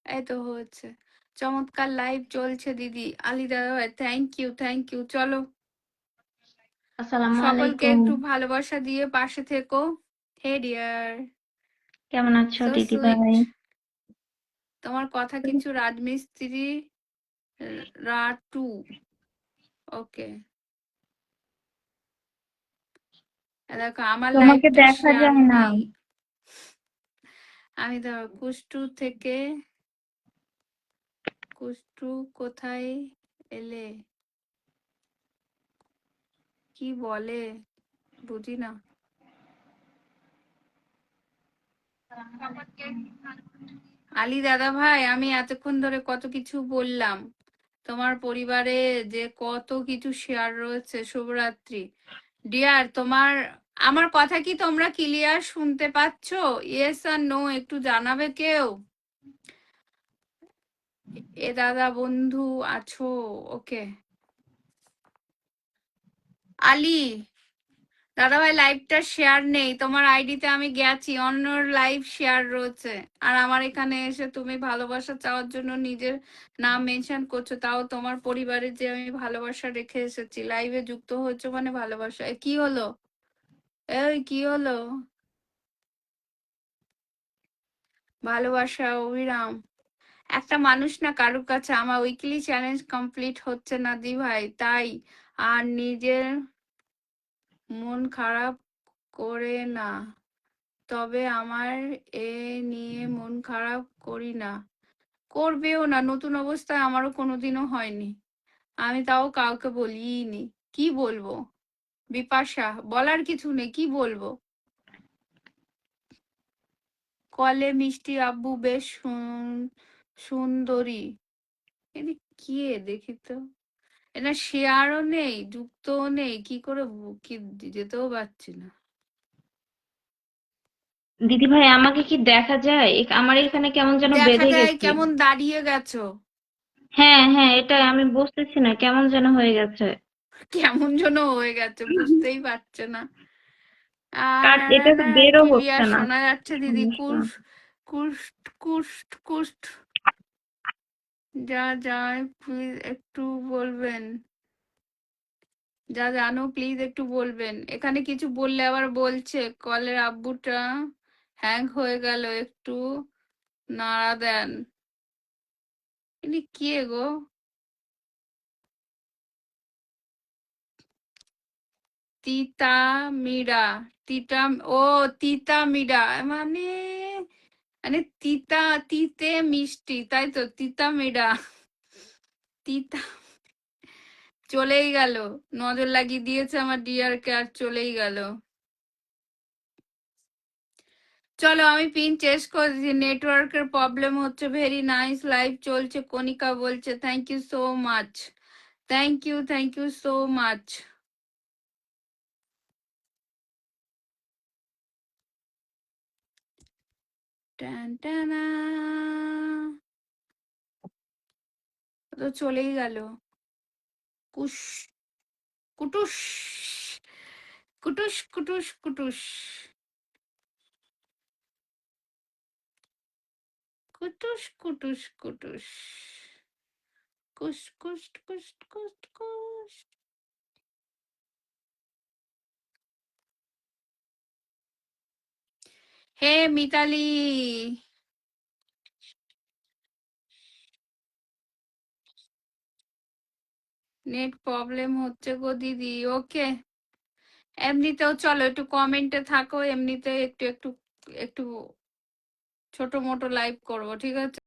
এই তো হচ্ছে। চমৎকার লাইভ চলছে দিদি। আলী দাদা ভাই থ্যাংক ইউ। চলো আসসালামু সকলকে আলাইকুম। একটু ভালোবাসা দিয়ে পাশে থেকো। হে ডিয়ার, কেমন আছো সো দিদি সুইট। ভাই? তোমার কথা কিছু রাজমিস্ত্রি রাটু। ওকে, দেখো আমার তোমাকে লাইভটা দেখা শেয়ার যায় না। নেই। আমি ধরো কুষ্টু কোথায় এলে, কি বলে বুঝি না। আলী দাদা ভাই, আমি এতক্ষণ ধরে কত কিছু বললাম, তোমার পরিবারে যে কত কিছু শেয়ার রয়েছে। শুভরাত্রি ডিয়ার। আমার কথা কি তোমরা ক্লিয়ার শুনতে পাচ্ছ? ইয়েস আর নো একটু জানাবে কেউ। এ দাদা বন্ধু আছো? ওকে। আলী দাদা ভাই, লাইভটা শেয়ার নেই, তোমার আইডিতে আমি গেছি, অন্যর লাইভ শেয়ার রয়েছে। আর আমার এখানে এসে তুমি ভালোবাসা চাওয়ার জন্য নিজের নাম মেনশন করছো, তাও তোমার পরিবারে যে আমি ভালোবাসা রেখে এসেছি। লাইভে যুক্ত হয়েছো মানে ভালোবাসা। কি হলো? এই কি হলো? ভালোবাসা অবিরাম। একটা মানুষ না, কারোর কাছে আমার উইকলি চ্যালেঞ্জ কমপ্লিট হচ্ছে না দি ভাই, তাই আর নিজের মন খারাপ করে না। তবে আমার এ নিয়ে মন খারাপ করি না, করবেও না। নতুন অবস্থায় আমারও কোনোদিনও হয়নি, আমি তাও কাউকে বলিনি। কি বলবো বিপাশা, বলার কিছু নেই, কি বলবো। কলে মিষ্টি আব্বু বেশ সুন্দরী। এদি কে দেখি তো। এটা শেয়ারও নেই, যুক্তও নেই, কি করে কি যেতেও পারছি না। দিদি ভাই, আমাকে কি দেখা যায়? আমার এখানে কেমন যেন দেখা বেঁধে যায় গেছে। কেমন দাঁড়িয়ে গেছো। হ্যাঁ হ্যাঁ, এটা আমি বুঝতেছি না, কেমন যেন হয়ে গেছে। কেমন যেন হয়ে গেছে, বুঝতেই পারছে না। কাট, এটা তো বেরও হচ্ছে ক্লিয়ার না। শোনা যাচ্ছে দিদি। সমস্যা। কুষ্ট কুষ্ট কুষ্ট যা যায় প্লিজ একটু বলবেন, যা জানো প্লিজ একটু বলবেন। এখানে কিছু বললে আবার বলছে কলের আব্বুটা হ্যাং হয়ে গেল, একটু নাড়া দেন। ইনি কে গো? তিতা মিরা, তিতা, ও তিতা মিরা মানে, মানে তিতা, তিতে মিষ্টি, তাই তো তিতা মিরা। তিতা চলেই গেল, নজর লাগিয়ে দিয়েছে আমার ডিয়ারকে আর চলেই গেল। চলো আমি পিন চেঞ্জ করছি, নেটওয়ার্কের প্রবলেম হচ্ছে। ভেরি নাইস লাইভ চলছে, কণিকা বলছে thank you so much. Thank you so much. টান টানা, তো চলেই গেল। কুশ কুটুস কুটুস কুটুস কুস কুস কুস কুস কুস। হে মিতালি, নেট প্রবলেম হচ্ছে গো দিদি। ওকে, এমনিতেও চলো একটু কমেন্টে থাকো, এমনিতে একটু একটু একটু ছোট মোটো লাইভ করবো, ঠিক আছে?